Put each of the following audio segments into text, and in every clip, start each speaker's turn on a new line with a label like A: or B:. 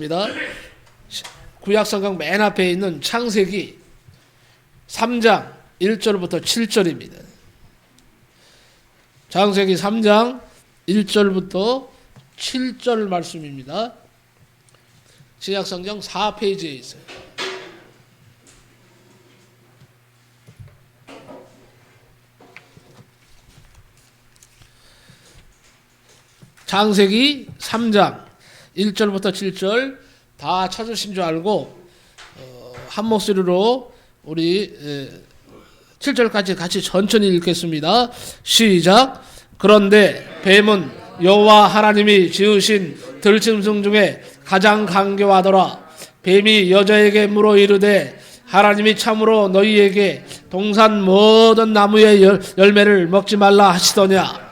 A: 입니다. 구약성경 맨 앞에 있는 창세기 3장 1절부터 7절입니다. 창세기 3장 1절부터 7절 말씀입니다. 신약성경 4페이지에 있어요. 창세기 3장 1절부터 7절 다 찾으신 줄 알고 한 목소리로 우리 7절까지 같이 천천히 읽겠습니다. 시작. 그런데 뱀은 여호와 하나님이 지으신 들짐승 중에 가장 간교하더라. 뱀이 여자에게 물어 이르되 하나님이 참으로 너희에게 동산 모든 나무의 열매를 먹지 말라 하시더냐.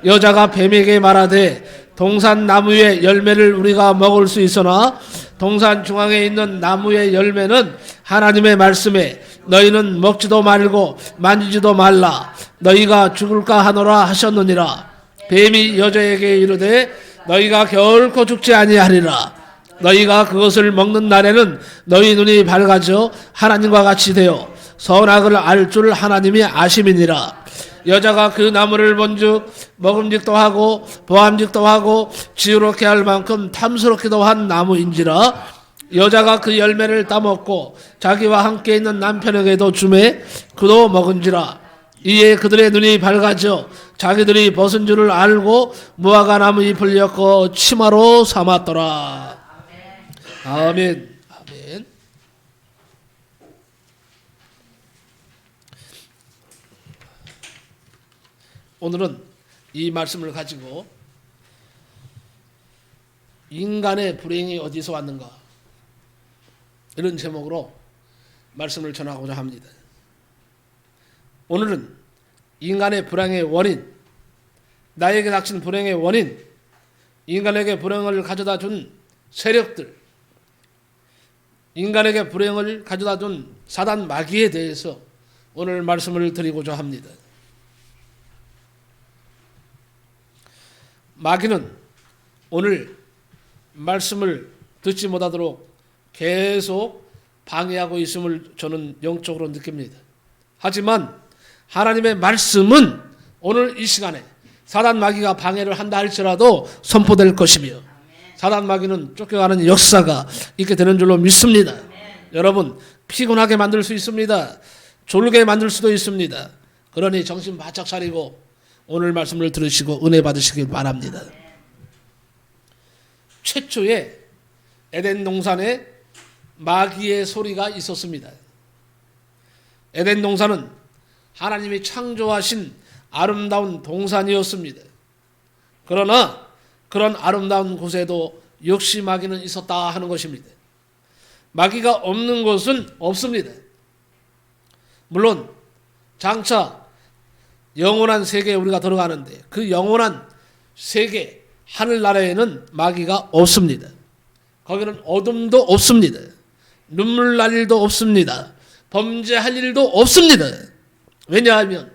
A: 여자가 뱀에게 말하되 동산 나무의 열매를 우리가 먹을 수 있으나 동산 중앙에 있는 나무의 열매는 하나님의 말씀에 너희는 먹지도 말고 만지지도 말라 너희가 죽을까 하노라 하셨느니라. 뱀이 여자에게 이르되 너희가 결코 죽지 아니하리라. 너희가 그것을 먹는 날에는 너희 눈이 밝아져 하나님과 같이 되어 선악을 알 줄 하나님이 아심이니라. 여자가 그 나무를 본즉 먹음직도 하고 보암직도 하고 지혜롭게 할 만큼 탐스럽기도 한 나무인지라. 여자가 그 열매를 따먹고 자기와 함께 있는 남편에게도 주매 그도 먹은지라. 이에 그들의 눈이 밝아져 자기들이 벗은 줄을 알고 무화과 나무 잎을 엮어 치마로 삼았더라. 아멘. 아멘. 오늘은 이 말씀을 가지고 인간의 불행이 어디서 왔는가 이런 제목으로 말씀을 전하고자 합니다. 오늘은 인간의 불행의 원인, 나에게 닥친 불행의 원인, 인간에게 불행을 가져다 준 세력들, 인간에게 불행을 가져다 준 사단 마귀에 대해서 오늘 말씀을 드리고자 합니다. 마귀는 오늘 말씀을 듣지 못하도록 계속 방해하고 있음을 저는 영적으로 느낍니다. 하지만 하나님의 말씀은 오늘 이 시간에 사단 마귀가 방해를 한다 할지라도 선포될 것이며 사단 마귀는 쫓겨가는 역사가 있게 되는 줄로 믿습니다. 여러분 피곤하게 만들 수 있습니다. 졸게 만들 수도 있습니다. 그러니 정신 바짝 차리고 오늘 말씀을 들으시고 은혜 받으시길 바랍니다. 최초에 에덴 동산에 마귀의 소리가 있었습니다. 에덴 동산은 하나님이 창조하신 아름다운 동산이었습니다. 그러나 그런 아름다운 곳에도 역시 마귀는 있었다 하는 것입니다. 마귀가 없는 곳은 없습니다. 물론 장차 영원한 세계에 우리가 들어가는데 그 영원한 세계 하늘나라에는 마귀가 없습니다. 거기는 어둠도 없습니다. 눈물 날 일도 없습니다. 범죄할 일도 없습니다. 왜냐하면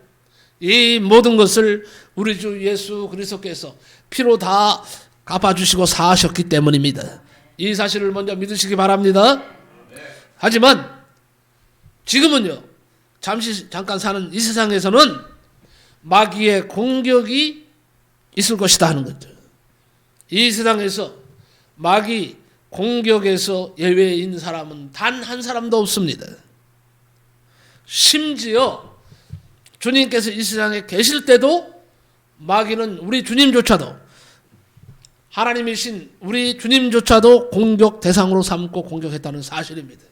A: 이 모든 것을 우리 주 예수 그리스도께서 피로 다 갚아주시고 사하셨기 때문입니다. 이 사실을 먼저 믿으시기 바랍니다. 하지만 지금은요, 잠깐 사는 이 세상에서는 마귀의 공격이 있을 것이다 하는 거죠. 이 세상에서 마귀 공격에서 예외인 사람은 단 한 사람도 없습니다. 심지어 주님께서 이 세상에 계실 때도 마귀는 우리 주님조차도 하나님이신 우리 주님조차도 공격 대상으로 삼고 공격했다는 사실입니다.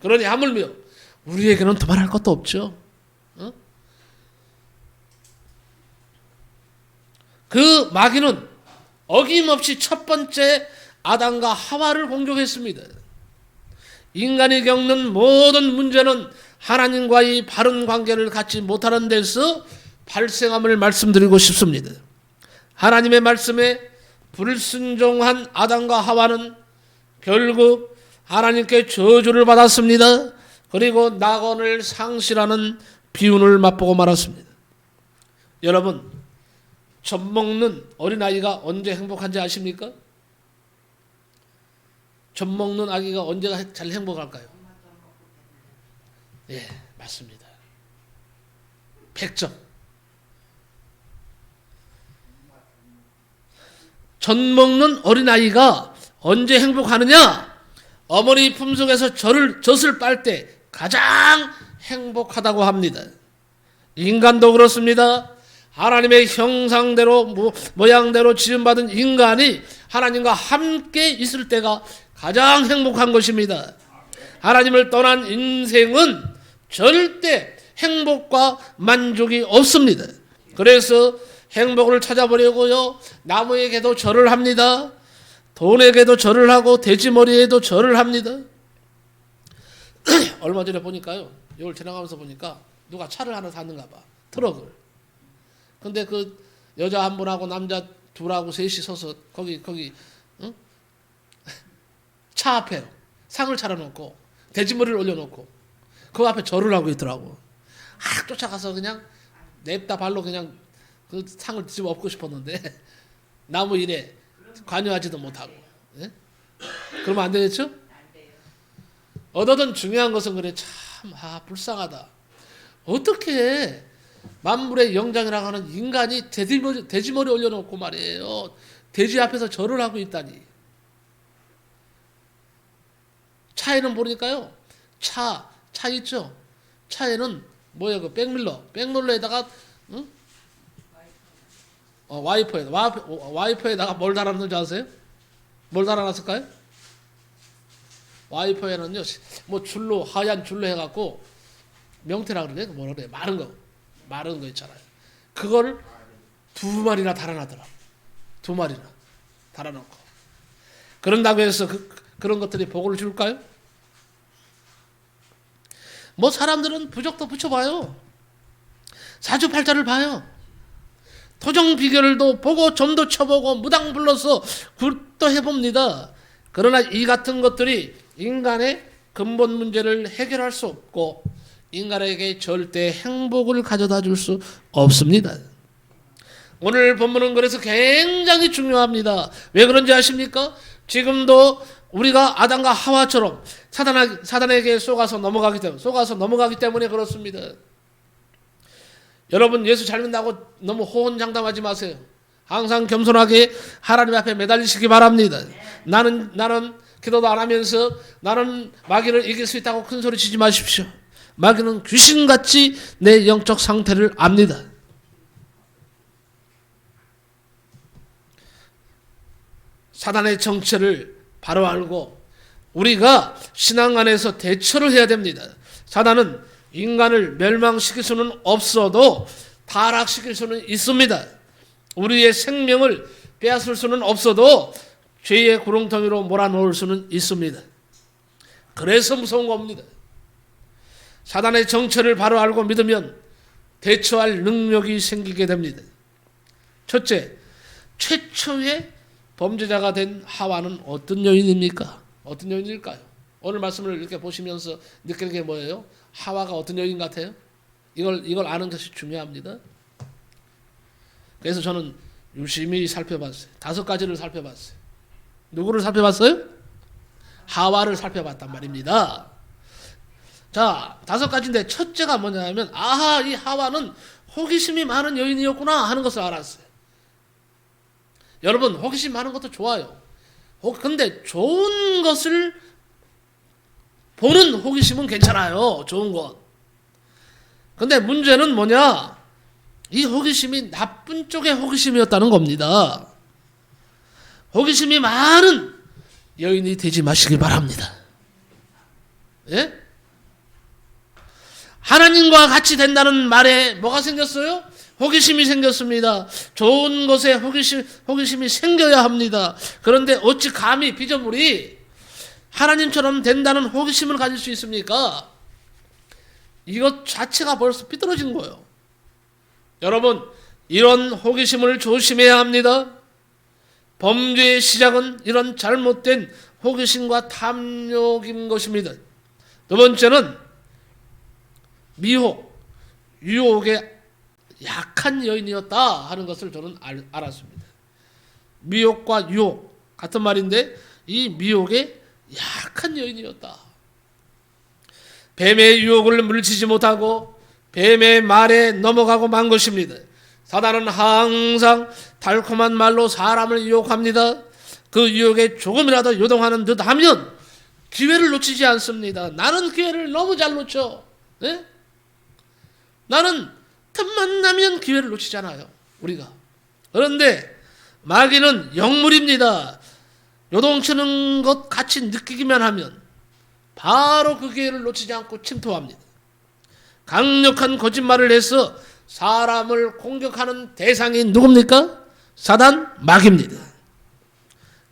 A: 그러니 하물며 우리에게는 도말할 것도 없죠. 그 마귀는 어김없이 첫 번째 아담과 하와를 공격했습니다. 인간이 겪는 모든 문제는 하나님과의 바른 관계를 갖지 못하는 데서 발생함을 말씀드리고 싶습니다. 하나님의 말씀에 불순종한 아담과 하와는 결국 하나님께 저주를 받았습니다. 그리고 낙원을 상실하는 비운을 맛보고 말았습니다. 여러분 젖 먹는 어린아이가 언제 행복한지 아십니까? 젖 먹는 아기가 언제가 잘 행복할까요? 예, 맞습니다. 100점. 젖 먹는 어린아이가 언제 행복하느냐? 어머니 품속에서 젖을 빨 때 가장 행복하다고 합니다. 인간도 그렇습니다. 하나님의 형상대로 모양대로 지음받은 인간이 하나님과 함께 있을 때가 가장 행복한 것입니다. 하나님을 떠난 인생은 절대 행복과 만족이 없습니다. 그래서 행복을 찾아보려고요, 나무에게도 절을 합니다. 돈에게도 절을 하고 돼지머리에도 절을 합니다. 얼마 전에 보니까요, 이걸 지나가면서 보니까 누가 차를 하나 샀는가 봐, 트럭을. 근데 그 여자 한 분하고 남자 둘하고 셋이 서서 거기 응? 차 앞에 상을 차려놓고 돼지머리를 올려놓고 그 앞에 절을 하고 있더라고. 쫓아가서 그냥 냅다 발로 그냥 그 상을 뒤집어 엎고 싶었는데 나무 일에 관여하지도 못하고. 예? 그러면 안 되겠죠? 어떠든 중요한 것은 그래, 참 불쌍하다. 어떻게 만물의 영장이라고 하는 인간이 돼지머리 올려놓고 말이에요, 돼지 앞에서 절을 하고 있다니. 차에는 보니까요, 차 있죠? 차에는 뭐예요? 그 백밀러에다가 응? 와이퍼에다가 뭘 달아놨는지 아세요? 뭘 달아놨을까요? 와이퍼에는요, 뭐 줄로, 하얀 줄로 해갖고 명태라 그러네, 뭐라 그래, 마른 거 있잖아요. 그걸 2마리나 달아놨더라. 2마리나 달아놓고. 그런다고 해서 그런 것들이 복을 줄까요? 뭐 사람들은 부적도 붙여봐요. 사주팔자를 봐요. 토정비결도 보고 점도 쳐보고 무당 불러서 굿도 해봅니다. 그러나 이 같은 것들이 인간의 근본 문제를 해결할 수 없고 인간에게 절대 행복을 가져다 줄 수 없습니다. 오늘 본문은 그래서 굉장히 중요합니다. 왜 그런지 아십니까? 지금도 우리가 아담과 하와처럼 사단에게 속아서 넘어가기 때문에 그렇습니다. 여러분, 예수 잘 믿는다고 너무 호언장담하지 마세요. 항상 겸손하게 하나님 앞에 매달리시기 바랍니다. 나는 기도도 안 하면서 나는 마귀를 이길 수 있다고 큰 소리 치지 마십시오. 마귀는 귀신같이 내 영적 상태를 압니다. 사단의 정체를 바로 알고 우리가 신앙 안에서 대처를 해야 됩니다. 사단은 인간을 멸망시킬 수는 없어도 타락시킬 수는 있습니다. 우리의 생명을 빼앗을 수는 없어도 죄의 구렁텅이로 몰아넣을 수는 있습니다. 그래서 무서운 겁니다. 사단의 정체를 바로 알고 믿으면 대처할 능력이 생기게 됩니다. 첫째, 최초의 범죄자가 된 하와는 어떤 여인입니까? 어떤 여인일까요? 오늘 말씀을 이렇게 보시면서 느끼는 게 뭐예요? 하와가 어떤 여인 같아요? 이걸 아는 것이 중요합니다. 그래서 저는 유심히 살펴봤어요. 5가지를 살펴봤어요. 누구를 살펴봤어요? 하와를 살펴봤단 말입니다. 자, 5가지인데 첫째가 뭐냐면, 아하, 이 하와는 호기심이 많은 여인이었구나 하는 것을 알았어요. 여러분, 호기심 많은 것도 좋아요. 근데 좋은 것을 보는 호기심은 괜찮아요. 좋은 것. 근데 문제는 뭐냐? 이 호기심이 나쁜 쪽의 호기심이었다는 겁니다. 호기심이 많은 여인이 되지 마시기 바랍니다. 예? 하나님과 같이 된다는 말에 뭐가 생겼어요? 호기심이 생겼습니다. 좋은 것에 호기심이 생겨야 합니다. 그런데 어찌 감히 피조물이 하나님처럼 된다는 호기심을 가질 수 있습니까? 이것 자체가 벌써 삐뚤어진 거예요. 여러분, 이런 호기심을 조심해야 합니다. 범죄의 시작은 이런 잘못된 호기심과 탐욕인 것입니다. 두 번째는 미혹, 유혹에 약한 여인이었다 하는 것을 저는 알았습니다. 미혹과 유혹 같은 말인데 이 미혹에 약한 여인이었다. 뱀의 유혹을 물리치지 못하고 뱀의 말에 넘어가고 만 것입니다. 사단은 항상 달콤한 말로 사람을 유혹합니다. 그 유혹에 조금이라도 요동하는 듯 하면 기회를 놓치지 않습니다. 나는 기회를 너무 잘 놓쳐. 네? 나는 틈만 나면 기회를 놓치잖아요, 우리가. 그런데 마귀는 영물입니다. 요동치는 것 같이 느끼기만 하면 바로 그 기회를 놓치지 않고 침투합니다. 강력한 거짓말을 해서 사람을 공격하는 대상이 누굽니까? 사단, 마귀입니다.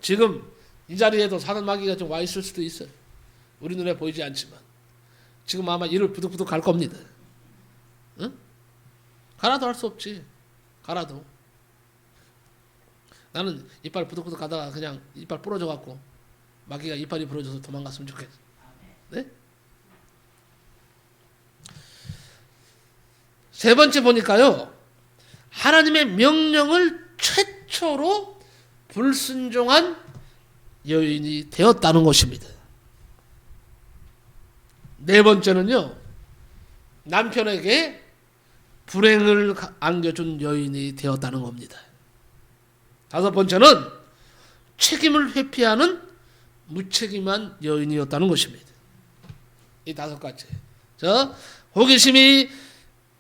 A: 지금 이 자리에도 사단, 마귀가 좀 와 있을 수도 있어요. 우리 눈에 보이지 않지만 지금 아마 이를 부득부득 갈 겁니다. 응? 가라도 할 수 없지. 가라도. 나는 이빨 부득부득 가다가 그냥 이빨 부러져 갖고 마귀가 이빨이 부러져서 도망갔으면 좋겠어. 네? 세 번째 보니까요, 하나님의 명령을 최초로 불순종한 여인이 되었다는 것입니다. 네 번째는요, 남편에게 불행을 안겨준 여인이 되었다는 겁니다. 다섯 번째는 책임을 회피하는 무책임한 여인이었다는 것입니다. 이 다섯 가지.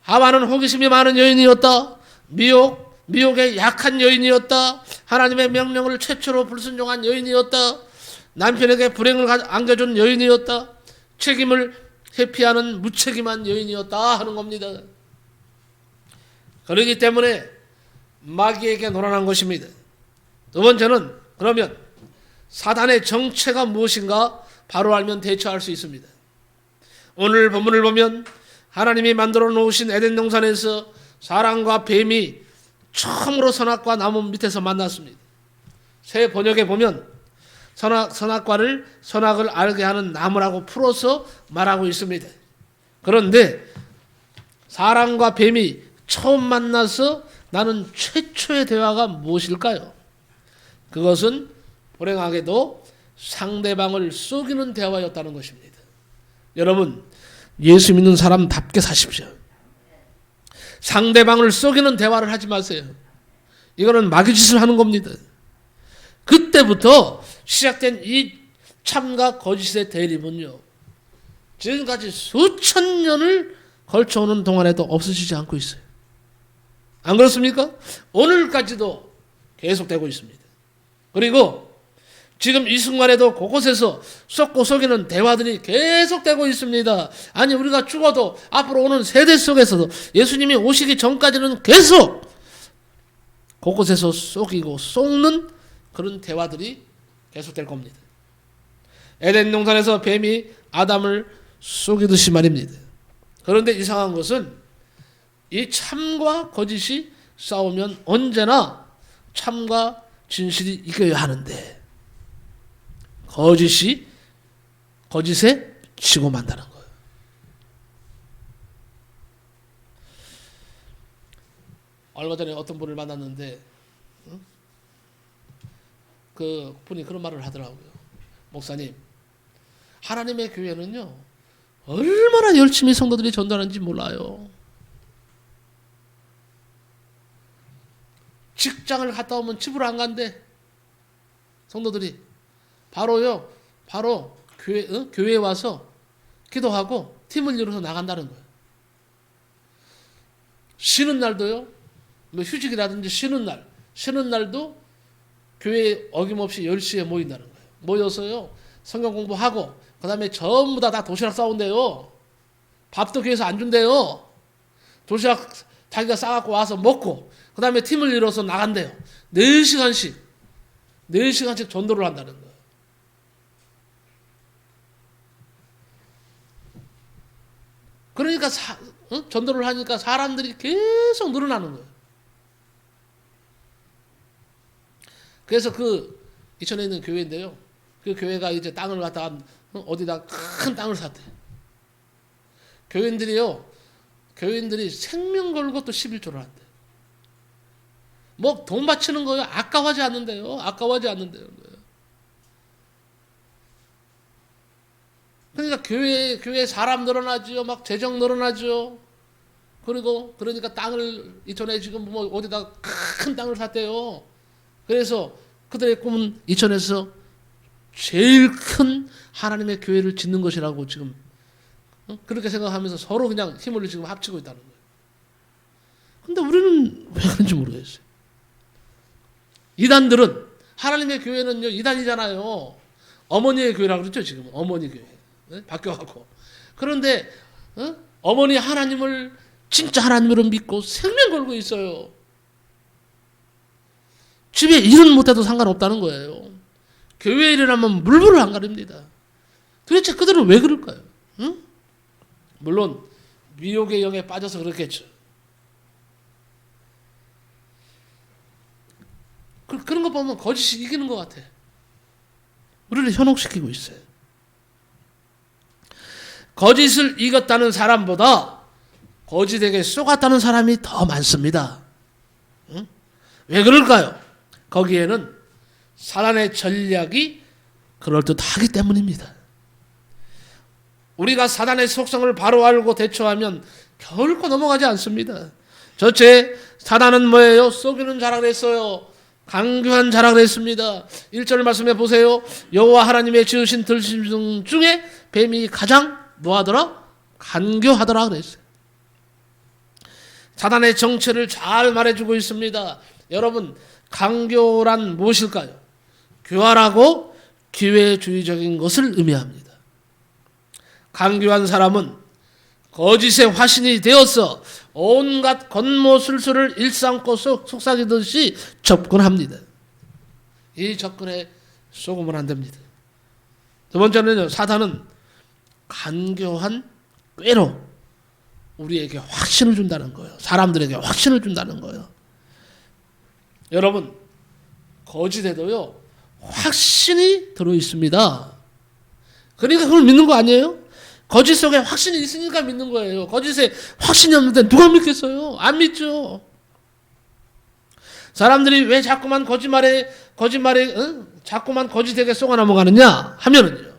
A: 하와는 호기심이 많은 여인이었다. 미혹에 약한 여인이었다. 하나님의 명령을 최초로 불순종한 여인이었다. 남편에게 불행을 안겨준 여인이었다. 책임을 회피하는 무책임한 여인이었다 하는 겁니다. 그렇기 때문에 마귀에게 놀아난 것입니다. 두 번째는 그러면 사단의 정체가 무엇인가 바로 알면 대처할 수 있습니다. 오늘 본문을 보면 하나님이 만들어 놓으신 에덴 동산에서 사람과 뱀이 처음으로 선악과 나무 밑에서 만났습니다. 새 번역에 보면 선악을 알게 하는 나무라고 풀어서 말하고 있습니다. 그런데 사람과 뱀이 처음 만나서 나는 최초의 대화가 무엇일까요? 그것은 불행하게도 상대방을 속이는 대화였다는 것입니다. 여러분, 예수 믿는 사람답게 사십시오. 상대방을 속이는 대화를 하지 마세요. 이거는 마귀짓을 하는 겁니다. 그때부터 시작된 이 참과 거짓의 대립은요, 지금까지 수천 년을 걸쳐오는 동안에도 없어지지 않고 있어요. 안 그렇습니까? 오늘까지도 계속되고 있습니다. 그리고 지금 이 순간에도 곳곳에서 썩고 속이는 대화들이 계속되고 있습니다. 아니, 우리가 죽어도 앞으로 오는 세대 속에서도 예수님이 오시기 전까지는 계속 곳곳에서 속이고 속는 그런 대화들이 계속될 겁니다. 에덴 동산에서 뱀이 아담을 속이듯이 말입니다. 그런데 이상한 것은 이 참과 거짓이 싸우면 언제나 참과 진실이 이겨야 하는데 거짓에 지고 만다는 거예요. 얼마 전에 어떤 분을 만났는데 그 분이 그런 말을 하더라고요. 목사님, 하나님의 교회는요 얼마나 열심히 성도들이 전도하는지 몰라요. 직장을 갔다 오면 집으로 안 간대. 성도들이 바로 교회에 와서 기도하고 팀을 이뤄서 나간다는 거예요. 쉬는 날도요, 뭐 휴직이라든지 쉬는 날도 교회에 어김없이 10시에 모인다는 거예요. 모여서요, 성경 공부하고, 그 다음에 전부 다 도시락 싸온대요. 밥도 교회에서 안 준대요. 도시락 자기가 싸갖고 와서 먹고, 그 다음에 팀을 이뤄서 나간대요. 4시간씩 전도를 한다는 거예요. 그러니까 전도를 하니까 사람들이 계속 늘어나는 거예요. 그래서 이천에 있는 교회인데요. 그 교회가 이제 땅을 갖다가 어디다 큰 땅을 샀대. 교인들이 생명 걸고 또 11조를 한대. 뭐 돈 바치는 거요? 아까워하지 않는데요. 그러니까 교회 사람 늘어나죠. 막 재정 늘어나죠. 그리고 그러니까 땅을 이천에 지금 뭐 어디다 큰 땅을 샀대요. 그래서 그들의 꿈은 이천에서 제일 큰 하나님의 교회를 짓는 것이라고 지금 그렇게 생각하면서 서로 그냥 힘을 지금 합치고 있다는 거예요. 근데 우리는 왜 그런지 모르겠어요. 이단들은 하나님의 교회는요 이단이잖아요. 어머니의 교회라고 그랬죠 지금 어머니 교회 바뀌어갖고. 그런데 어머니 하나님을 진짜 하나님으로 믿고 생명 걸고 있어요. 집에 일은 못해도 상관없다는 거예요. 교회 일을 하면 물불을 안 가립니다. 도대체 그들은 왜 그럴까요? 응? 물론 미혹의 영에 빠져서 그렇겠죠. 그런 거 보면 거짓이 이기는 것 같아. 우리를 현혹시키고 있어요. 거짓을 이겼다는 사람보다 거짓에게 속았다는 사람이 더 많습니다. 응? 왜 그럴까요? 거기에는 사단의 전략이 그럴듯하기 때문입니다. 우리가 사단의 속성을 바로 알고 대처하면 결코 넘어가지 않습니다. 저체 사단은 뭐예요? 속이는 자라 그랬어요. 강교한 자라 그랬습니다. 1절 말씀해 보세요. 여호와 하나님의 지으신 들짐승 중에 뱀이 가장 뭐하더라? 간교하더라 그랬어요. 사단의 정체를 잘 말해주고 있습니다. 여러분 강교란 무엇일까요? 교활하고 기회주의적인 것을 의미합니다. 강교한 사람은 거짓의 화신이 되어서 온갖 겉모술수를 일삼고 속삭이듯이 접근합니다. 이 접근에 속으면 안 됩니다. 두 번째는요, 사단은 간교한 꾀로 우리에게 확신을 준다는 거예요. 사람들에게 확신을 준다는 거예요. 여러분, 거짓에도요, 확신이 들어있습니다. 그러니까 그걸 믿는 거 아니에요? 거짓 속에 확신이 있으니까 믿는 거예요. 거짓에 확신이 없는데 누가 믿겠어요? 안 믿죠. 사람들이 왜 자꾸만 거짓말에 자꾸만 거짓에게 속아 넘어가느냐 하면은요,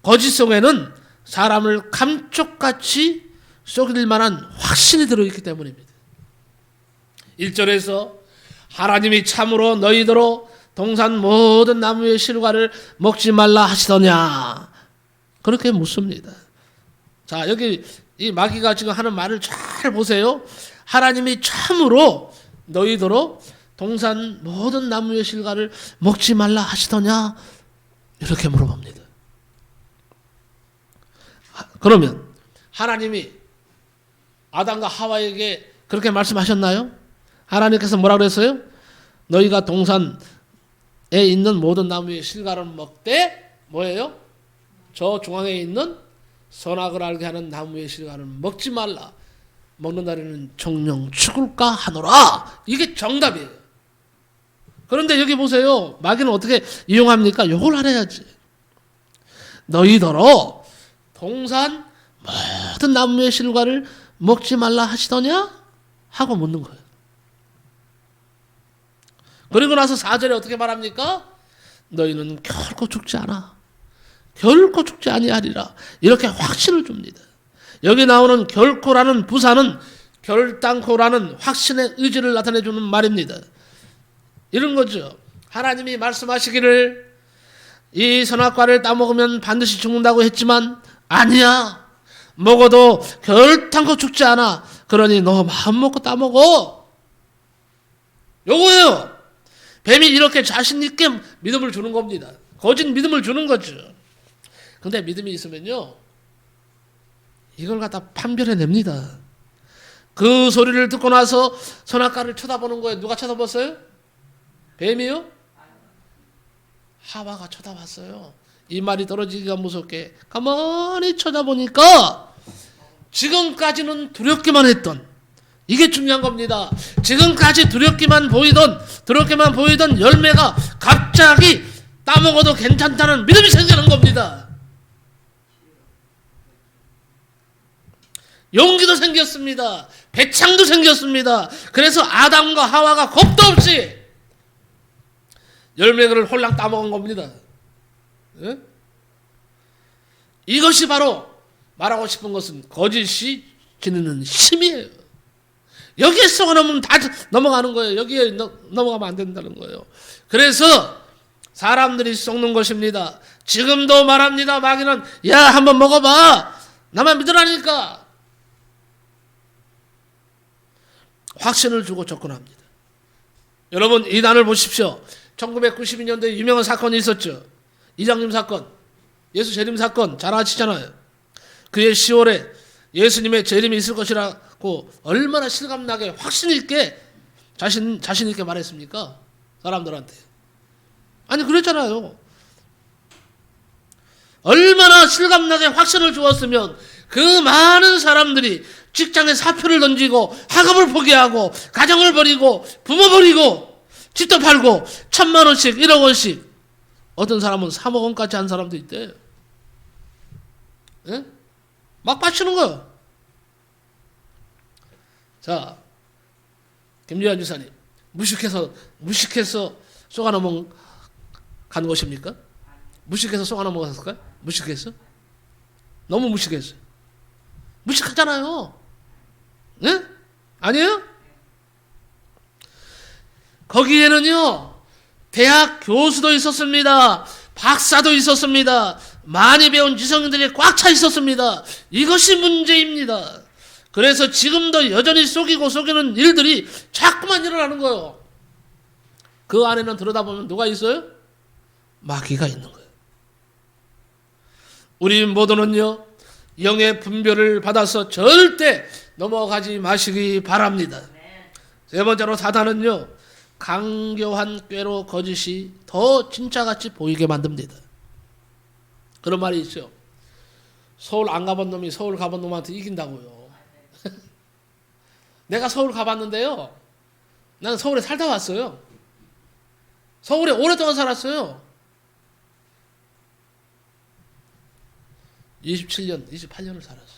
A: 거짓 속에는 사람을 감쪽같이 속일 만한 확신이 들어있기 때문입니다. 1절에서 하나님이 참으로 너희더러 동산 모든 나무의 실과를 먹지 말라 하시더냐, 그렇게 묻습니다. 자, 여기 이 마귀가 지금 하는 말을 잘 보세요. 하나님이 참으로 너희더러 동산 모든 나무의 실과를 먹지 말라 하시더냐, 이렇게 물어봅니다. 그러면 하나님이 아담과 하와에게 그렇게 말씀하셨나요? 하나님께서 뭐라고 그랬어요? 너희가 동산에 있는 모든 나무의 실과를 먹되 뭐예요? 저 중앙에 있는 선악을 알게 하는 나무의 실과를 먹지 말라. 먹는 날에는 정령 죽을까 하노라. 이게 정답이에요. 그런데 여기 보세요. 마귀는 어떻게 이용합니까? 요걸 알아야지. 너희더러 동산 모든 나무의 실과를 먹지 말라 하시더냐? 하고 묻는 거예요. 그리고 나서 4절에 어떻게 말합니까? 너희는 결코 죽지 않아. 결코 죽지 아니하리라. 이렇게 확신을 줍니다. 여기 나오는 결코라는 부사는 결단코라는 확신의 의지를 나타내주는 말입니다. 이런 거죠. 하나님이 말씀하시기를 이 선악과를 따먹으면 반드시 죽는다고 했지만 아니야. 먹어도 결단코 죽지 않아. 그러니 너 마음 먹고 따먹어. 요거예요. 뱀이 이렇게 자신 있게 믿음을 주는 겁니다. 거짓 믿음을 주는 거죠. 근데 믿음이 있으면요, 이걸 갖다 판별해냅니다. 그 소리를 듣고 나서 선악과를 쳐다보는 거예요. 누가 쳐다봤어요? 뱀이요? 하와가 쳐다봤어요. 이 말이 떨어지기가 무섭게 가만히 쳐다보니까 지금까지는 두렵기만 했던, 이게 중요한 겁니다. 지금까지 두렵게만 보이던 열매가 갑자기 따먹어도 괜찮다는 믿음이 생기는 겁니다. 용기도 생겼습니다. 배창도 생겼습니다. 그래서 아담과 하와가 겁도 없이 열매를 홀랑 따먹은 겁니다. 예? 이것이 바로 말하고 싶은 것은 거짓이 지니는 힘이에요. 여기에 속아놓으면 다 넘어가는 거예요. 여기에 넘어가면 안 된다는 거예요. 그래서 사람들이 속는 것입니다. 지금도 말합니다. 마귀는 야 한번 먹어봐. 나만 믿으라니까. 확신을 주고 접근합니다. 여러분 이 난을 보십시오. 1992년도에 유명한 사건이 있었죠. 이장님 사건, 예수 재림 사건 잘 아시잖아요. 그해 10월에 예수님의 재림이 있을 것이라고 얼마나 실감나게 확신 있게 자신 있게 말했습니까? 사람들한테. 아니 그랬잖아요. 얼마나 실감나게 확신을 주었으면 그 많은 사람들이 직장에 사표를 던지고 학업을 포기하고 가정을 버리고 부모 버리고 집도 팔고 1,000만 원씩 1억 원씩 어떤 사람은 3억 원까지 한 사람도 있대. 예? 막 바치는 거예요. 자, 김재환 지사님 무식해서 쏘아 넘어간 것입니까? 무식해서 쏘아 넘어갔을까요? 무식해서? 너무 무식했어요. 무식하잖아요. 네? 아니에요? 거기에는요 대학 교수도 있었습니다. 박사도 있었습니다. 많이 배운 지성인들이 꽉 차 있었습니다. 이것이 문제입니다. 그래서 지금도 여전히 속이는 일들이 자꾸만 일어나는 거예요. 그 안에는 들여다보면 누가 있어요? 마귀가 있는 거예요. 우리 모두는요 영의 분별을 받아서 절대 넘어가지 마시기 바랍니다. 세 번째로 사단은요 강교한 꾀로 거짓이 더 진짜같이 보이게 만듭니다. 그런 말이 있죠. 서울 안 가본 놈이 서울 가본 놈한테 이긴다고요. 내가 서울 가봤는데요. 나는 서울에 살다 왔어요. 서울에 오랫동안 살았어요. 27년, 28년을 살았어.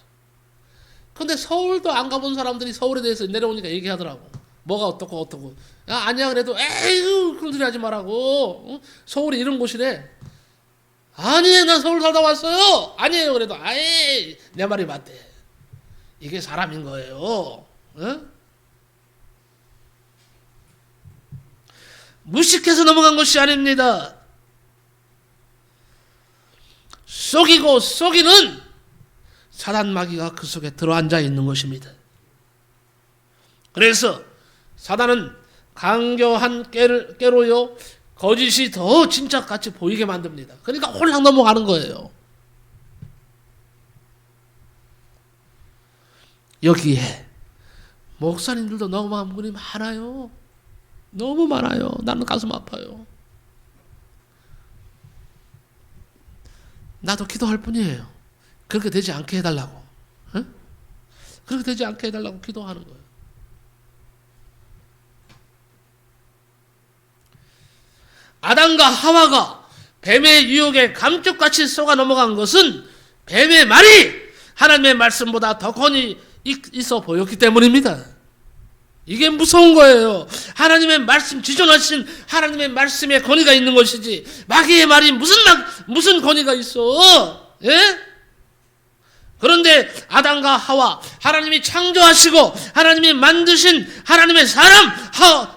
A: 근데 서울도 안 가본 사람들이 서울에 대해서 내려오니까 얘기하더라고. 뭐가 어떻고. 야, 아니야 그래도 에휴 그런 소리 하지 말라고. 응? 서울이 이런 곳이래. 아니 난 서울 살다 왔어요. 아니에요 그래도 아예 내 말이 맞대. 이게 사람인 거예요. 응? 무식해서 넘어간 것이 아닙니다. 속이는 사단 마귀가 그 속에 들어앉아 있는 것입니다. 그래서 사단은 강교한 꾀로요 거짓이 더 진짜같이 보이게 만듭니다. 그러니까 홀랑 넘어가는 거예요. 여기에 목사님들도 넘어간 분이 많아요. 너무 많아요. 나는 가슴 아파요. 나도 기도할 뿐이에요. 그렇게 되지 않게 해달라고. 응? 그렇게 되지 않게 해달라고 기도하는 거예요. 아담과 하와가 뱀의 유혹에 감쪽같이 속아 넘어간 것은 뱀의 말이 하나님의 말씀보다 더 권위 있어 보였기 때문입니다. 이게 무서운 거예요. 하나님의 말씀, 지존하신 하나님의 말씀에 권위가 있는 것이지 마귀의 말이 무슨 권위가 있어? 예? 그런데 아담과 하와 하나님이 창조하시고 하나님이 만드신 하나님의 사람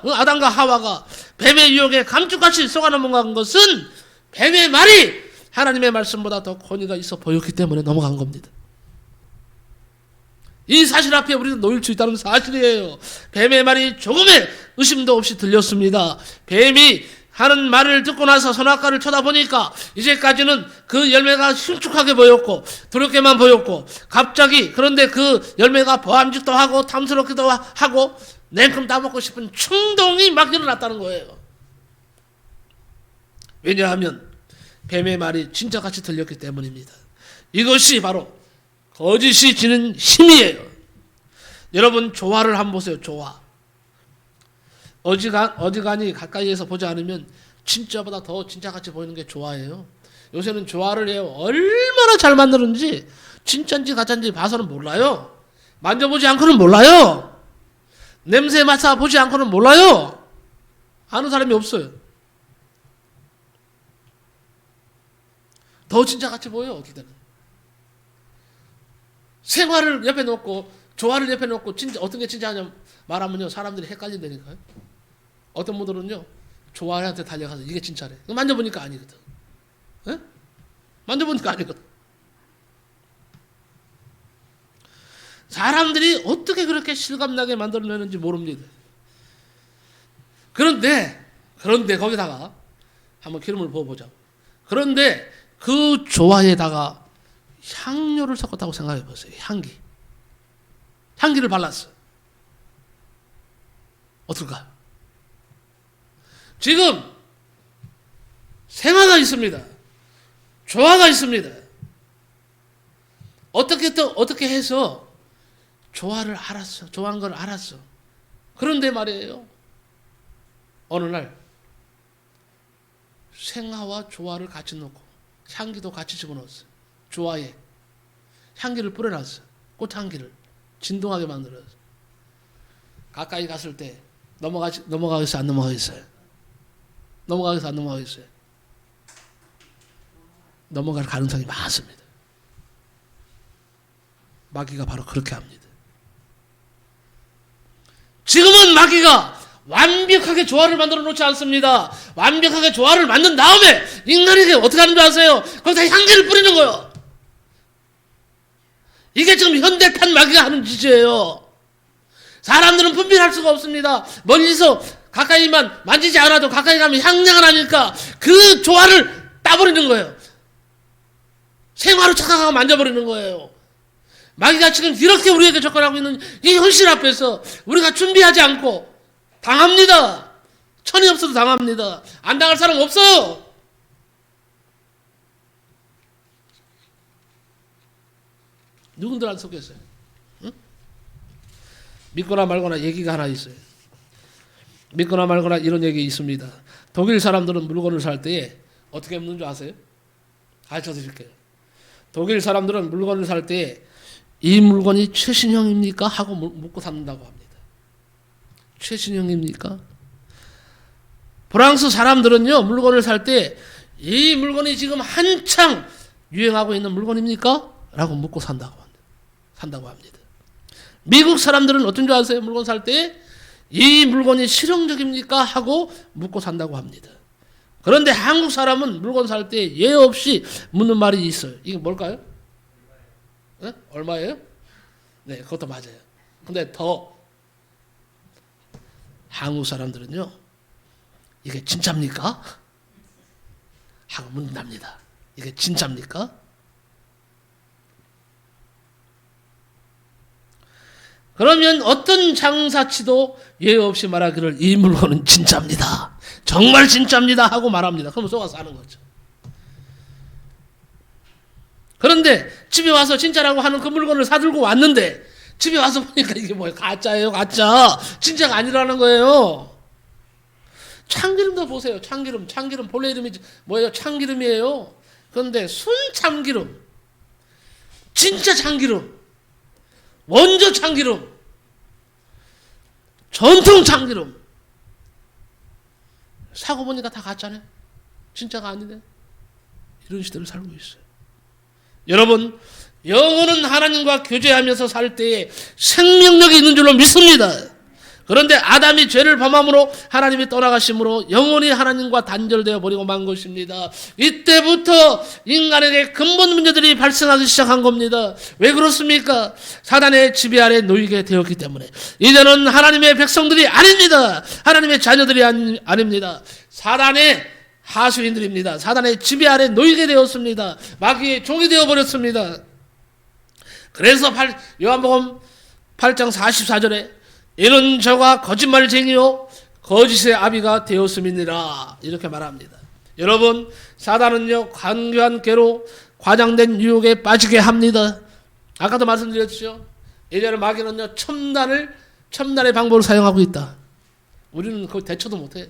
A: 아담과 하와가 뱀의 유혹에 감쪽같이 속아 넘어간 것은 뱀의 말이 하나님의 말씀보다 더 권위가 있어 보였기 때문에 넘어간 겁니다. 이 사실 앞에 우리는 놓일 수 있다는 사실이에요. 뱀의 말이 조금의 의심도 없이 들렸습니다. 뱀이 하는 말을 듣고 나서 선악과를 쳐다보니까 이제까지는 그 열매가 흉측하게 보였고 두렵게만 보였고 갑자기 그런데 그 열매가 보암직도 하고 탐스럽기도 하고 냉큼 따먹고 싶은 충동이 막 일어났다는 거예요. 왜냐하면 뱀의 말이 진짜같이 들렸기 때문입니다. 이것이 바로 거짓이 지는 힘이에요. 여러분 조화를 한번 보세요. 조화. 어지간히 가까이에서 보지 않으면 진짜보다 더 진짜같이 보이는 게 조화예요. 요새는 조화를 해요. 얼마나 잘 만드는지 진짜인지 가짜인지 봐서는 몰라요. 만져보지 않고는 몰라요. 냄새 맡아보지 않고는 몰라요. 아는 사람이 없어요. 더 진짜같이 보여요. 기대는. 생활을 옆에 놓고 조화를 옆에 놓고 진짜 어떤 게 진짜냐 말하면요 사람들이 헷갈린다니까요. 어떤 분들은요 조화한테 달려가서 이게 진짜래. 만져보니까 아니거든. 에? 만져보니까 아니거든. 사람들이 어떻게 그렇게 실감나게 만들어내는지 모릅니다. 그런데 거기다가 한번 기름을 부어보자. 그런데 그 조화에다가 향료를 섞었다고 생각해 보세요. 향기를 발랐어. 어떨까요? 지금 생화가 있습니다. 조화가 있습니다. 어떻게 해서 조화를 알았어. 조화한 걸 알았어. 그런데 말이에요. 어느 날 생화와 조화를 같이 넣고 향기도 같이 집어넣었어. 조화에 향기를 뿌려놨어. 꽃향기를 진동하게 만들었어. 가까이 갔을 때 넘어가겠어요? 안 넘어가겠어요? 넘어가겠어요? 안 넘어가겠어요? 넘어갈 가능성이 많습니다. 마귀가 바로 그렇게 합니다. 지금은 마귀가 완벽하게 조화를 만들어 놓지 않습니다. 완벽하게 조화를 만든 다음에 인간에게 어떻게 하는 줄 아세요? 거기다 향기를 뿌리는 거예요. 이게 지금 현대판 마귀가 하는 짓이에요. 사람들은 분별할 수가 없습니다. 멀리서 가까이만 만지지 않아도 가까이 가면 향량을 하니까 그 조화를 따버리는 거예요. 생화로 착각하고 만져버리는 거예요. 마귀가 지금 이렇게 우리에게 접근하고 있는 이 현실 앞에서 우리가 준비하지 않고 당합니다. 천이 없어도 당합니다. 안 당할 사람 없어요. 누군들 안 속겠어요? 응? 믿거나 말거나 얘기가 하나 있어요. 믿거나 말거나 이런 얘기 있습니다. 독일 사람들은 물건을 살 때에 어떻게 묻는 줄 아세요? 가르쳐 드릴게요. 독일 사람들은 물건을 살 때에 이 물건이 최신형입니까? 하고 묻고 샀다고 합니다. 최신형입니까? 프랑스 사람들은요 물건을 살 때 이 물건이 지금 한창 유행하고 있는 물건입니까? 라고 묻고 산다고 합니다. 미국 사람들은 어떤 줄 아세요? 물건 살 때 이 물건이 실용적입니까? 하고 묻고 산다고 합니다. 그런데 한국 사람은 물건 살 때 예외 없이 묻는 말이 있어요. 이게 뭘까요? 네? 얼마예요? 네, 그것도 맞아요. 근데 더 한국 사람들은요 이게 진짜입니까? 하고 묻는답니다. 이게 진짜입니까? 그러면 어떤 장사치도 예외 없이 말하기를 이 물건은 진짜입니다. 정말 진짜입니다. 하고 말합니다. 그럼 속아서 하는 거죠. 그런데 집에 와서 진짜라고 하는 그 물건을 사들고 왔는데 집에 와서 보니까 이게 뭐예요? 가짜예요, 가짜. 진짜가 아니라는 거예요. 참기름도 보세요. 참기름 본래 이름이 뭐예요? 참기름이에요. 그런데 순참기름, 진짜 참기름, 원조 참기름, 전통 참기름 사고 보니까 다 가짜네. 진짜가 아니네. 이런 시대를 살고 있어요. 여러분, 영혼은 하나님과 교제하면서 살 때에 생명력이 있는 줄로 믿습니다. 그런데 아담이 죄를 범함으로 하나님이 떠나가심으로 영혼이 하나님과 단절되어 버리고 만 것입니다. 이때부터 인간에게 근본 문제들이 발생하기 시작한 겁니다. 왜 그렇습니까? 사단의 지배 아래 놓이게 되었기 때문에. 이제는 하나님의 백성들이 아닙니다. 하나님의 자녀들이 아닙니다. 사단의 하수인들입니다. 사단의 지배 아래 놓이게 되었습니다. 마귀의 종이 되어버렸습니다. 그래서 요한복음 8장 44절에 이는 저가 거짓말쟁이요 거짓의 아비가 되었음이니라 이렇게 말합니다. 여러분, 사단은요 간교한 괴로 과장된 유혹에 빠지게 합니다. 아까도 말씀드렸죠. 예전에 마귀는요 첨단의 방법을 사용하고 있다. 우리는 그거 대처도 못해.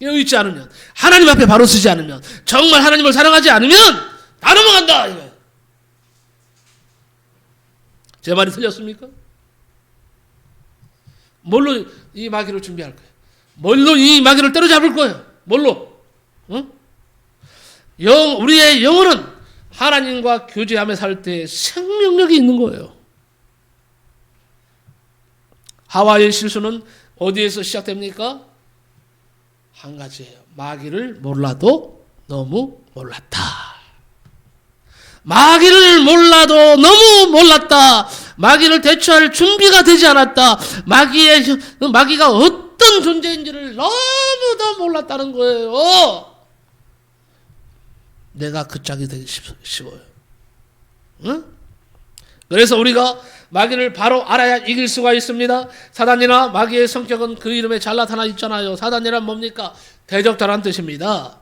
A: 여기 있지 않으면, 하나님 앞에 바로 서지 않으면, 정말 하나님을 사랑하지 않으면 다 넘어간다 이거예요. 제 말이 틀렸습니까? 뭘로 이 마귀를 준비할 거예요? 뭘로 이 마귀를 때려잡을 거예요? 뭘로? 응? 우리의 영혼은 하나님과 교제하며 살 때 생명력이 있는 거예요. 하와의 실수는 어디에서 시작됩니까? 한 가지예요. 마귀를 몰라도 너무 몰랐다. 마귀를 몰라도 너무 몰랐다. 마귀를 대처할 준비가 되지 않았다. 마귀가 어떤 존재인지를 너무도 몰랐다는 거예요. 내가 그 짝이 되기 쉬워요. 응? 그래서 우리가 마귀를 바로 알아야 이길 수가 있습니다. 사단이나 마귀의 성격은 그 이름에 잘 나타나 있잖아요. 사단이란 뭡니까? 대적자란 뜻입니다.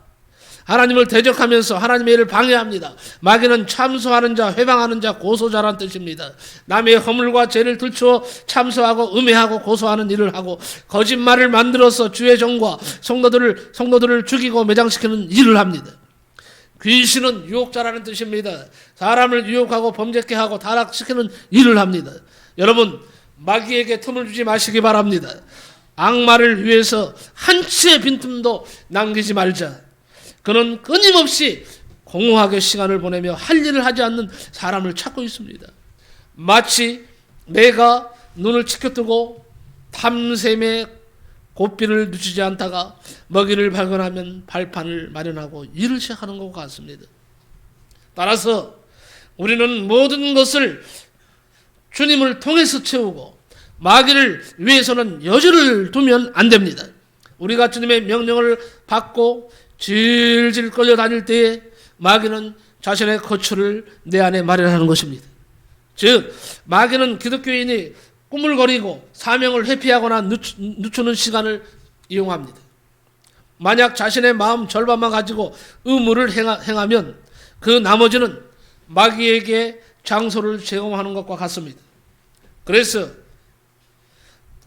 A: 하나님을 대적하면서 하나님의 일을 방해합니다. 마귀는 참소하는 자, 회방하는 자, 고소자란 뜻입니다. 남의 허물과 죄를 들추어 참소하고 음해하고 고소하는 일을 하고 거짓말을 만들어서 주의 종과 성도들을 죽이고 매장시키는 일을 합니다. 귀신은 유혹자라는 뜻입니다. 사람을 유혹하고 범죄케 하고 타락시키는 일을 합니다. 여러분, 마귀에게 틈을 주지 마시기 바랍니다. 악마를 위해서 한치의 빈틈도 남기지 말자. 그는 끊임없이 공허하게 시간을 보내며 할 일을 하지 않는 사람을 찾고 있습니다. 마치 내가 눈을 치켜뜨고 탐샘의 고삐를 늦추지 않다가 먹이를 발견하면 발판을 마련하고 일을 시작하는 것 같습니다. 따라서 우리는 모든 것을 주님을 통해서 채우고 마귀를 위해서는 여지를 두면 안 됩니다. 우리가 주님의 명령을 받고 질질 끌려다닐 때에 마귀는 자신의 거처를 내 안에 마련하는 것입니다. 즉 마귀는 기독교인이 꾸물거리고 사명을 회피하거나 늦추는 시간을 이용합니다. 만약 자신의 마음 절반만 가지고 의무를 행하면 그 나머지는 마귀에게 장소를 제공하는 것과 같습니다. 그래서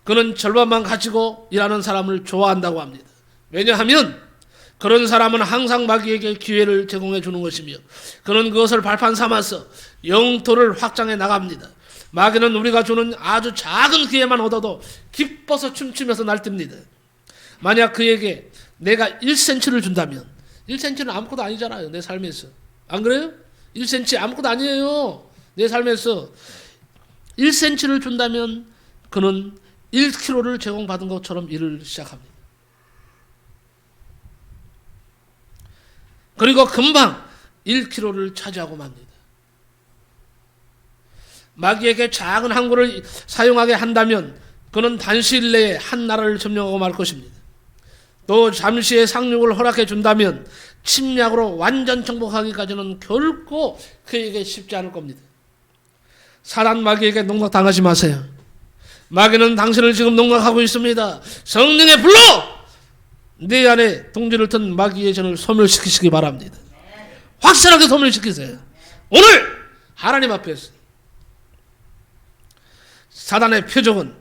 A: 그는 절반만 가지고 일하는 사람을 좋아한다고 합니다. 왜냐하면 그런 사람은 항상 마귀에게 기회를 제공해 주는 것이며 그는 그것을 발판 삼아서 영토를 확장해 나갑니다. 마귀는 우리가 주는 아주 작은 기회만 얻어도 기뻐서 춤추면서 날뜁니다. 만약 그에게 내가 1cm를 준다면 1cm는 아무것도 아니잖아요. 내 삶에서. 안 그래요? 1cm 아무것도 아니에요. 내 삶에서 1cm를 준다면 그는 1kg를 제공받은 것처럼 일을 시작합니다. 그리고 금방 1kg를 차지하고 맙니다. 마귀에게 작은 항구를 사용하게 한다면 그는 단시일 내에 한 나라를 점령하고 말 것입니다. 또 잠시의 상륙을 허락해 준다면 침략으로 완전 정복하기까지는 결코 그에게 쉽지 않을 겁니다. 사단 마귀에게 농락당하지 마세요. 마귀는 당신을 지금 농락하고 있습니다. 성령의 불로 내 안에 둥지를 튼 마귀의 전을 소멸시키시기 바랍니다. 확실하게 소멸시키세요. 오늘 하나님 앞에서 사단의 표적은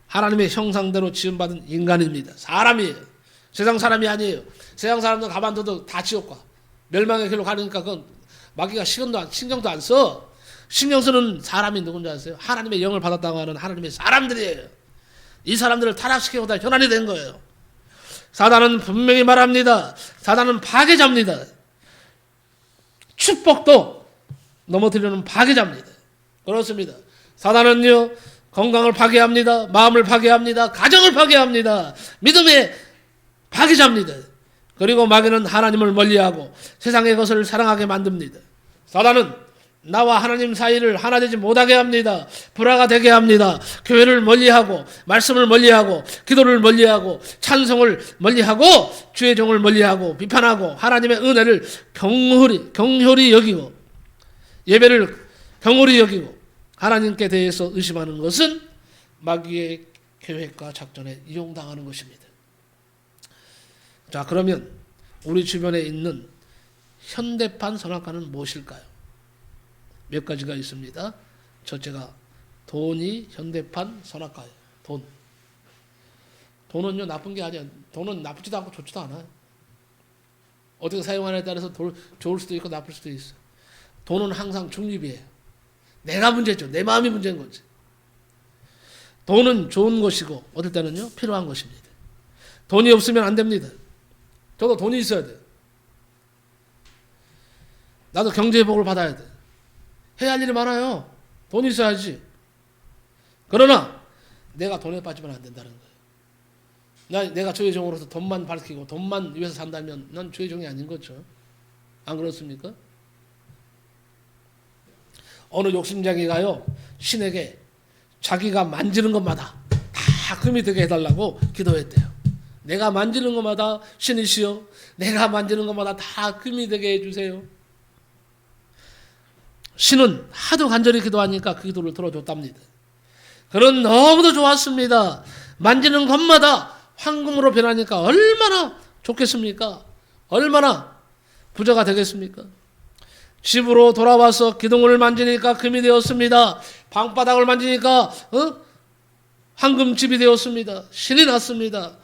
A: 하나님의 형상대로 지음받은 인간입니다. 사람이에요. 세상 사람이 아니에요. 세상 사람들 가만둬도 다 지옥 가. 멸망의 길로 가니까 그건 마귀가 신경도 안 써. 신경 쓰는 사람이 누군지 아세요? 하나님의 영을 받았다고 하는 하나님의 사람들이에요. 이 사람들을 타락시키고 다 현안이 된 거예요. 사단은 분명히 말합니다. 사단은 파괴자입니다. 축복도 넘어뜨리는 파괴자입니다. 그렇습니다. 사단은요, 건강을 파괴합니다. 마음을 파괴합니다. 가정을 파괴합니다. 믿음의 파괴자입니다. 그리고 마귀는 하나님을 멀리하고 세상의 것을 사랑하게 만듭니다. 사단은 나와 하나님 사이를 하나 되지 못하게 합니다. 불화가 되게 합니다. 교회를 멀리하고 말씀을 멀리하고 기도를 멀리하고 찬송을 멀리하고 주의 종을 멀리하고 비판하고 하나님의 은혜를 경홀히 여기고 예배를 경홀히 여기고 하나님께 대해서 의심하는 것은 마귀의 계획과 작전에 이용당하는 것입니다. 자, 그러면 우리 주변에 있는 현대판 선악과는 무엇일까요? 몇 가지가 있습니다. 첫째가 돈이 현대판 선악과예요. 돈은요 나쁜 게 아니야. 돈은 나쁘지도 않고 좋지도 않아요. 어떻게 사용하느냐에 따라서 좋을 수도 있고 나쁠 수도 있어. 돈은 항상 중립이에요. 내가 문제죠. 내 마음이 문제인 거지. 돈은 좋은 것이고 어떨 때는요 필요한 것입니다. 돈이 없으면 안 됩니다. 저도 돈이 있어야 돼요. 나도 경제복을 받아야 돼. 해야 할 일이 많아요. 돈이 있어야지. 그러나 내가 돈에 빠지면 안 된다는 거예요. 내가 주의 종으로서 돈만 밝히고 돈만 위해서 산다면 난 주의 종이 아닌 거죠. 안 그렇습니까? 어느 욕심쟁이가요, 신에게 자기가 만지는 것마다 다 금이 되게 해달라고 기도했대요. 내가 만지는 것마다 신이시여, 내가 만지는 것마다 다 금이 되게 해주세요. 신은 하도 간절히 기도하니까 그 기도를 들어줬답니다. 그런 너무도 좋았습니다. 만지는 것마다 황금으로 변하니까 얼마나 좋겠습니까? 얼마나 부자가 되겠습니까? 집으로 돌아와서 기둥을 만지니까 금이 되었습니다. 방바닥을 만지니까 황금집이 되었습니다. 신이 났습니다.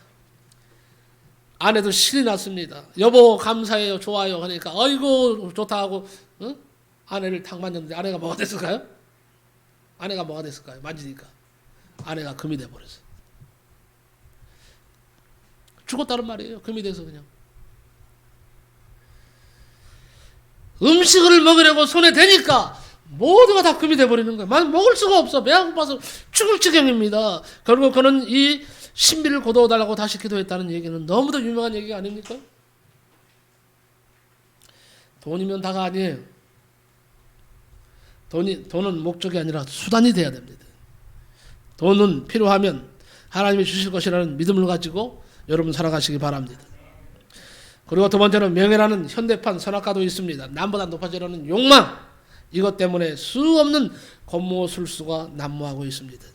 A: 아내도 신이 났습니다. 여보 감사해요, 좋아요 하니까 아이고 좋다 하고 아내를 탁 만졌는데 아내가 뭐가 됐을까요? 아내가 뭐가 됐을까요? 만지니까 아내가 금이 돼버렸어요. 죽었다는 말이에요. 금이 돼서 그냥. 음식을 먹으려고 손에 대니까 모두가 다 금이 돼버리는 거예요. 먹을 수가 없어. 배가 고파서 죽을 지경입니다. 결국 그는 이 신비를 거두어달라고 다시 기도했다는 얘기는 너무도 유명한 얘기가 아닙니까? 돈이면 다가 아니에요. 돈은 목적이 아니라 수단이 돼야 됩니다. 돈은 필요하면 하나님이 주실 것이라는 믿음을 가지고 여러분 살아가시기 바랍니다. 그리고 두 번째는 명예라는 현대판 선악과도 있습니다. 남보다 높아지려는 욕망, 이것 때문에 수 없는 권모술수가 난무하고 있습니다.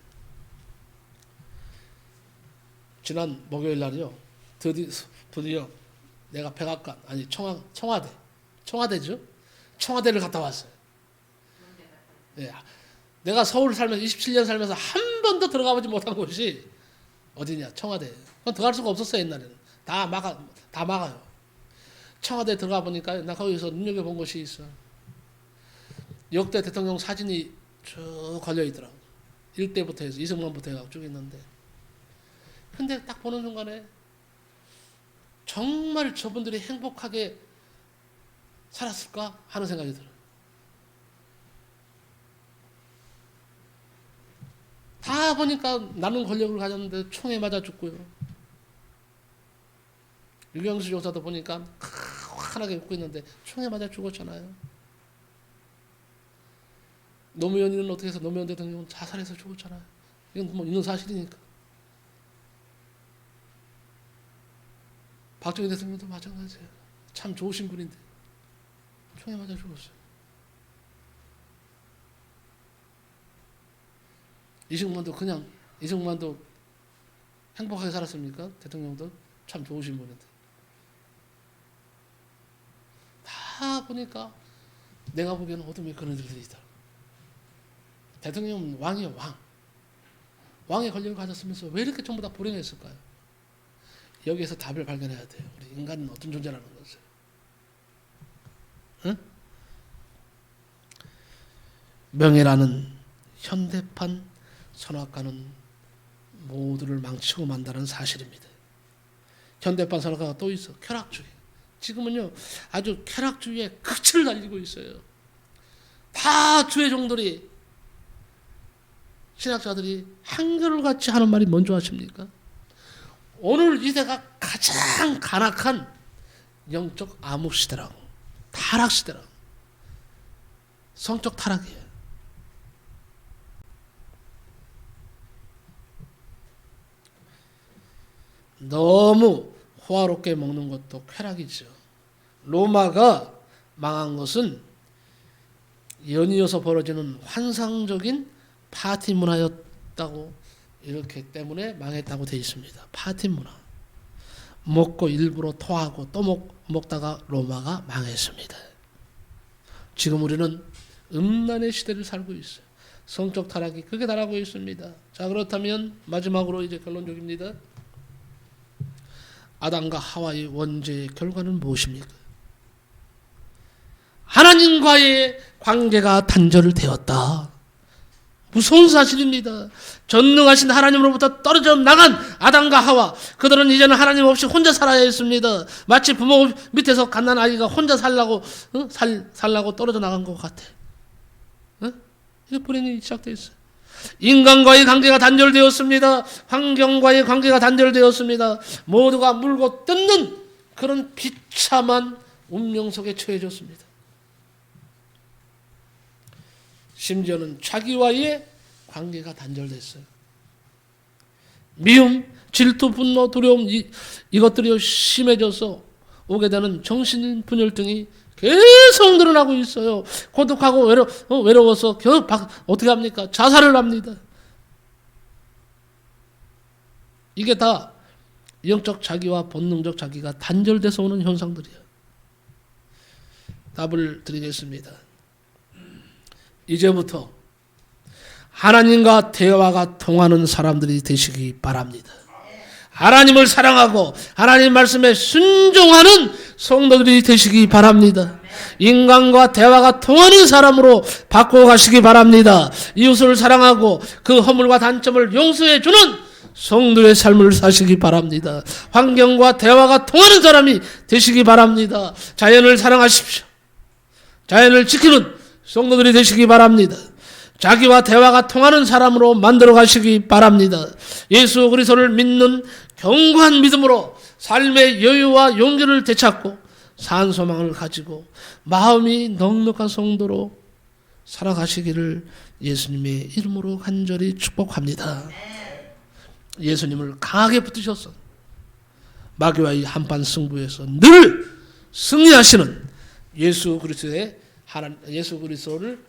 A: 지난 목요일 날이요, 드디어 내가 백악관, 아니 청와대죠? 청와대를 갔다 왔어요. 네, 내가 서울 살면서 27년 살면서 한 번도 들어가 보지 못한 곳이 어디냐? 청와대. 그건 들어갈 수가 없었어요. 옛날에는 다 막아요. 청와대 들어가 보니까 나 거기서 눈여겨본 곳이 있어. 역대 대통령 사진이 쭉 걸려 있더라고. 1대부터 해서 이승만부터 해서 쭉 있는데, 근데 딱 보는 순간에 정말 저분들이 행복하게 살았을까 하는 생각이 들어요. 다 보니까 나는 권력을 가졌는데 총에 맞아 죽고요. 유경수 조사도 보니까 환하게 웃고 있는데 총에 맞아 죽었잖아요. 노무현이는 어떻게 해서 노무현 대통령은 자살해서 죽었잖아요. 이건 뭐 있는 사실이니까. 박정희 대통령도 마찬가지예요. 참 좋으신 분인데 총에 맞아 죽었어요. 이승만도 행복하게 살았습니까? 대통령도 참 좋으신 분인데. 다 보니까 내가 보기에는 어둠의 그늘들이다. 대통령은 왕이에요, 왕. 왕의 권력을 가졌으면서 왜 이렇게 전부 다 불행했을까요? 여기에서 답을 발견해야 돼요. 우리 인간은 어떤 존재라는 것을. 응? 명예라는 현대판 선악과는 모두를 망치고 만다는 사실입니다. 현대판 선악과가 또 있어. 쾌락주의. 지금은요 아주 쾌락주의의 끝을 달리고 있어요. 다 주의 종들이, 신학자들이 한결같이 하는 말이 뭔지 아십니까? 오늘 이 시대가 가장 간악한 영적 암흑시대라고, 타락시대라고. 성적 타락이에요. 너무 호화롭게 먹는 것도 쾌락이죠. 로마가 망한 것은 연이어서 벌어지는 환상적인 파티 문화였다고, 이렇게 때문에 망했다고 되어 있습니다. 파티 문화. 먹고 일부러 토하고 또 먹다가 로마가 망했습니다. 지금 우리는 음란의 시대를 살고 있어요. 성적 타락이 크게 달하고 있습니다. 자, 그렇다면 마지막으로 이제 결론적입니다. 아담과 하와의 원죄의 결과는 무엇입니까? 하나님과의 관계가 단절되었다. 무서운 사실입니다. 전능하신 하나님으로부터 떨어져 나간 아담과 하와, 그들은 이제는 하나님 없이 혼자 살아야 했습니다. 마치 부모 밑에서 갓난 아이가 혼자 살라고 떨어져 나간 것 같아. 이렇게 불행이 시작되어 있어요. 인간과의 관계가 단절되었습니다. 환경과의 관계가 단절되었습니다. 모두가 물고 뜯는 그런 비참한 운명 속에 처해졌습니다. 심지어는 자기와의 관계가 단절됐어요. 미움, 질투, 분노, 두려움 이것들이 심해져서 오게 되는 정신분열증이 계속 늘어나고 있어요. 고독하고 외로워서 어떻게 합니까? 자살을 합니다. 이게 다 영적 자기와 본능적 자기가 단절돼서 오는 현상들이에요. 답을 드리겠습니다. 이제부터 하나님과 대화가 통하는 사람들이 되시기 바랍니다. 하나님을 사랑하고 하나님 말씀에 순종하는 성도들이 되시기 바랍니다. 인간과 대화가 통하는 사람으로 바꿔가시기 바랍니다. 이웃을 사랑하고 그 허물과 단점을 용서해 주는 성도의 삶을 사시기 바랍니다. 환경과 대화가 통하는 사람이 되시기 바랍니다. 자연을 사랑하십시오. 자연을 지키는 성도들이 되시기 바랍니다. 자기와 대화가 통하는 사람으로 만들어 가시기 바랍니다. 예수 그리스도를 믿는 견고한 믿음으로 삶의 여유와 용기를 되찾고 산 소망을 가지고 마음이 넉넉한 성도로 살아가시기를 예수님의 이름으로 간절히 축복합니다. 예수님을 강하게 붙드셔서 마귀와의 한판 승부에서 늘 승리하시는 예수 그리스도를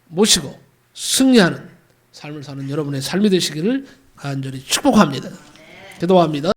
A: 모시고 승리하는 삶을 사는 여러분의 삶이 되시기를 간절히 축복합니다. 기도합니다.